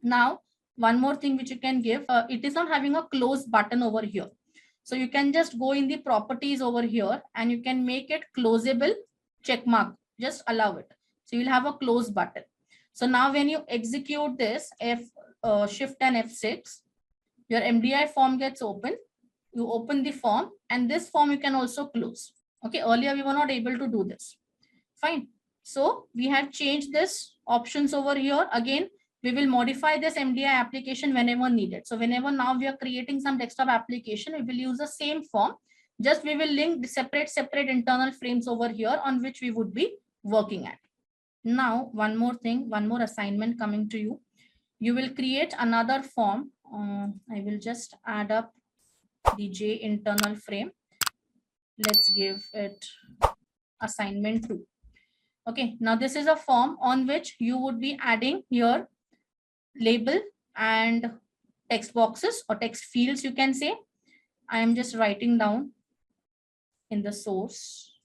Now, one more thing which you can give, it is not having a close button over here. So you can just go in the properties over here and you can make it closable check mark. Just allow it. So you'll have a close button. So now when you execute this, Shift and F6, your MDI form gets open. You open the form and this form you can also close. Okay, earlier we were not able to do this. Fine. So we have changed this options over here. Again, we will modify this MDI application whenever needed. So whenever now we are creating some desktop application, we will use the same form. Just we will link the separate internal frames over here on which we would be working at. Now, one more thing, one more assignment coming to you. You will create another form. I will just add up the J internal frame. Let's give it assignment 2. Okay, now this is a form on which you would be adding your label and text boxes or text fields, you can say. I am just writing down in the source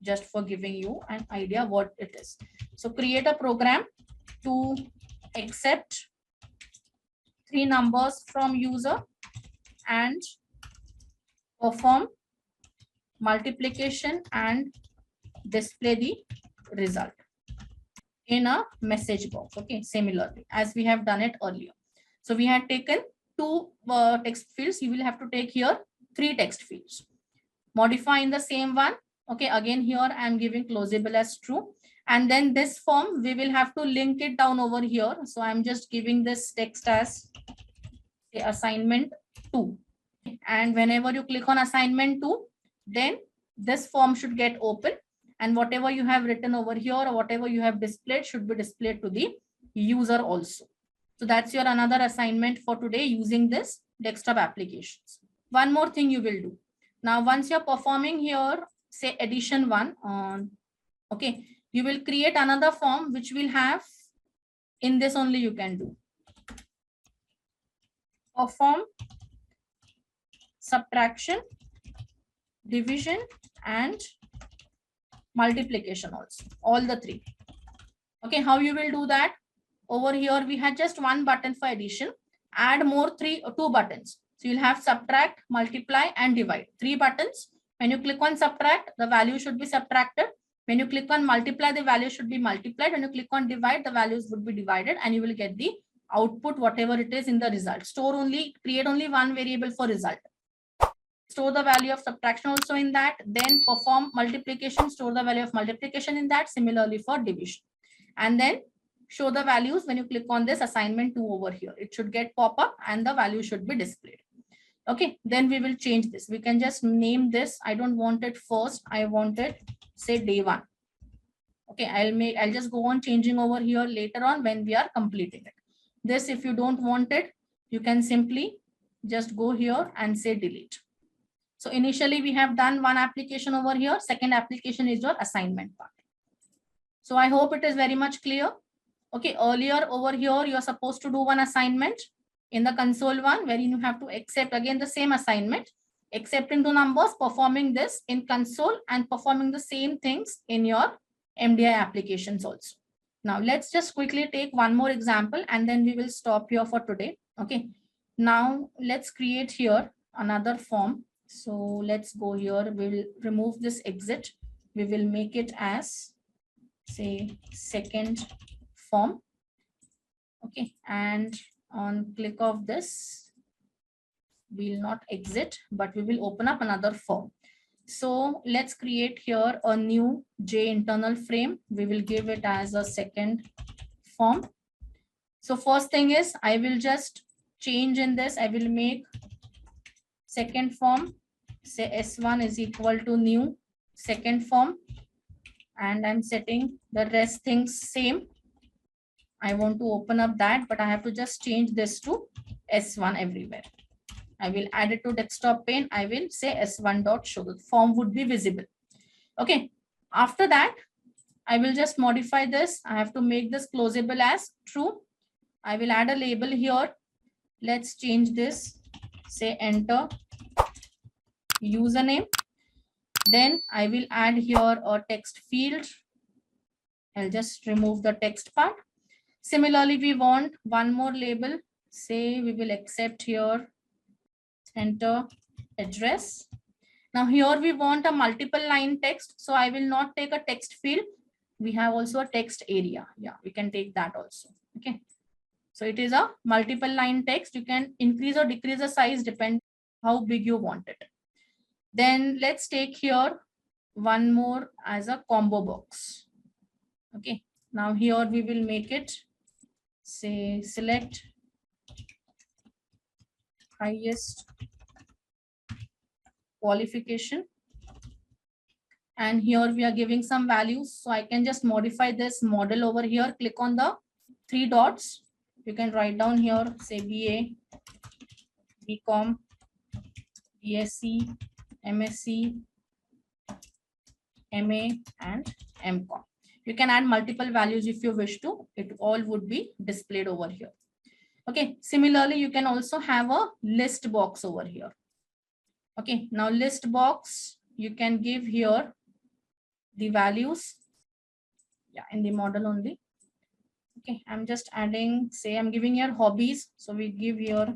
just for giving you an idea what it is. So create a program to accept 3 numbers from user and perform multiplication and display the result in a message box. Okay, similarly as we have done it earlier. So we had taken 2 text fields. You will have to take here 3 text fields. Modify in the same one. Okay, again here I am giving closable as true. And then this form we will have to link it down over here. So I'm just giving this text as say, assignment 2. And whenever you click on assignment 2, then this form should get open. And whatever you have written over here or whatever you have displayed should be displayed to the user also. So that's your another assignment for today using this desktop applications. One more thing you will do. Now, once you're performing here, say addition 1, okay, you will create another form which will have in this only you can do. Perform subtraction, division, and multiplication also, all the 3. Okay, how you will do that? Over here we had just 1 button for addition. Add more 2 buttons. So you'll have subtract, multiply, and divide. 3 buttons. When you click on subtract, the value should be subtracted. When you click on multiply, the value should be multiplied. When you click on divide, the values would be divided, and you will get the output whatever it is in the result. Create only 1 variable for result. Store the value of subtraction also in that, then perform multiplication, store the value of multiplication in that, similarly for division. And then show the values when you click on this assignment 2 over here. It should get pop up and the value should be displayed. Okay, then we will change this. We can just name this. I don't want it first. I want it, say day 1. Okay, I'll just go on changing over here later on when we are completing it. This, if you don't want it, you can simply just go here and say delete. So initially we have done 1 application over here. Second application is your assignment part. So I hope it is very much clear. Okay, earlier over here, you're supposed to do 1 assignment in the console 1, wherein you have to accept again the same assignment, accepting 2 numbers, performing this in console and performing the same things in your MDI applications also. Now let's just quickly take 1 more example and then we will stop here for today. Okay, now let's create here another form. So let's go here. We will remove this exit. We will make it as say second form. Okay, and on click of this, we will not exit, but we will open up another form. So let's create here a new J internal frame. We will give it as a second form. So first thing is I will just change in this. I will make second form, say S1 is equal to new second form, and I'm setting the rest things same. I want to open up that, but I have to just change this to S1 everywhere. I will add it to desktop pane. I will say S1.show. The form would be visible. Okay. After that, I will just modify this. I have to make this closable as true. I will add a label here. Let's change this. Say enter username. Then I will add here a text field. I'll just remove the text part. Similarly, we want one more label. Say we will accept here, enter address. Now here we want a multiple line text. So I will not take a text field. We have also a text area. Yeah, we can take that also. Okay. So it is a multiple line text. You can increase or decrease the size depending how big you want it. Then let's take here one more as a combo box. Okay. Now here we will make it, say, select highest qualification. And here we are giving some values. So I can just modify this model over here. Click on the three dots. You can write down here, say BA, BCom, BSc, MSc, MA, and MCom. You can add multiple values if you wish to. It all would be displayed over here. Okay. Similarly, you can also have a list box over here. Okay. Now list box, you can give here the values. Yeah, in the model only. Okay. I'm just adding, say I'm giving here hobbies. So we give here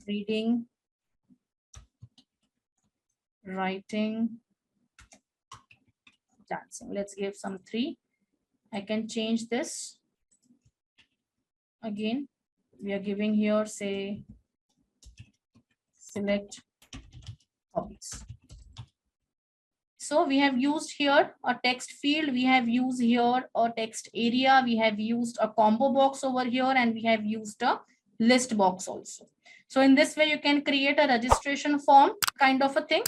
reading, writing, dancing. Let's give some 3. I can change this. Again, we are giving here, say, select hobbies. So we have used here a text field. We have used here a text area. We have used a combo box over here, and we have used a list box also. So in this way, you can create a registration form kind of a thing.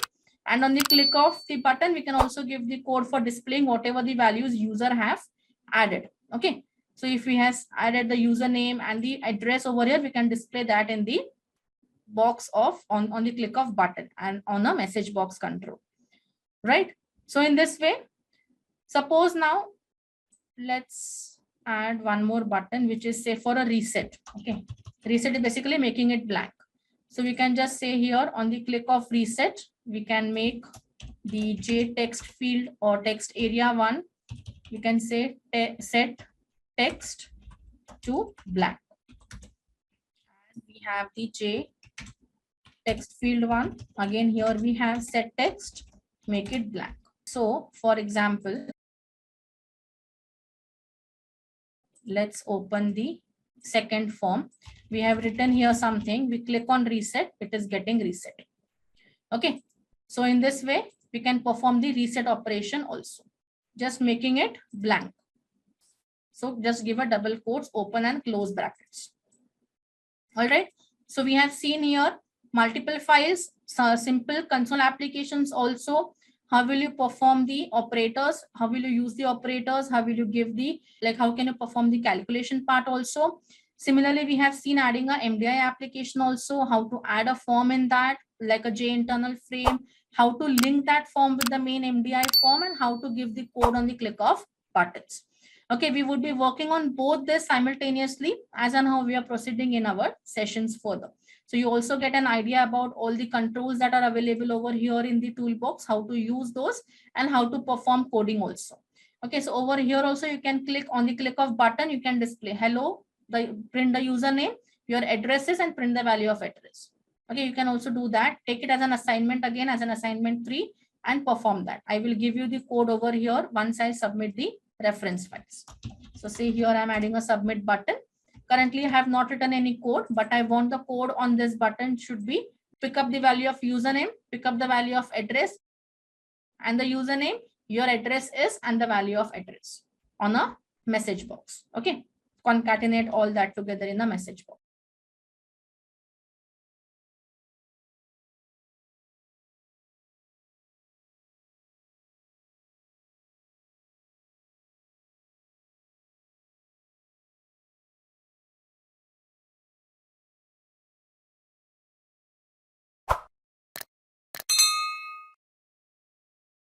And on the click of the button, we can also give the code for displaying whatever the values user have added. Okay. So if we have added the username and the address over here, we can display that in the box of on the click of button and on a message box control. Right. So in this way, suppose now let's add one more button, which is say for a reset. Okay. Reset is basically making it blank. So we can just say here on the click of reset, we can make the J text field or text area 1. You can say set text to blank. And we have the J text field 1. Again, here we have set text, make it blank. So for example, let's open the second form. We have written here something. We click on reset, it is getting reset. Okay. So in this way, we can perform the reset operation also, just making it blank. So just give a double quotes, open and close brackets. All right. So we have seen here multiple files, simple console applications also. How will you perform the operators? How will you use the operators? How will you give the, like, how can you perform the calculation part also? Similarly, we have seen adding a MDI application also, how to add a form in that, like a J internal frame, how to link that form with the main MDI form, and how to give the code on the click of buttons. Okay, we would be working on both this simultaneously as and how we are proceeding in our sessions further. So you also get an idea about all the controls that are available over here in the toolbox, how to use those and how to perform coding also. Okay, so over here also you can click on the click of button, you can display hello, print the username, your addresses, and print the value of address. Okay, you can also do that. Take it as an assignment again, as an assignment 3, and perform that. I will give you the code over here once I submit the reference files. So see here, I'm adding a submit button. Currently, I have not written any code, but I want the code on this button should be pick up the value of username, pick up the value of address, and the username, your address is, and the value of address on a message box. Okay, concatenate all that together in a message box.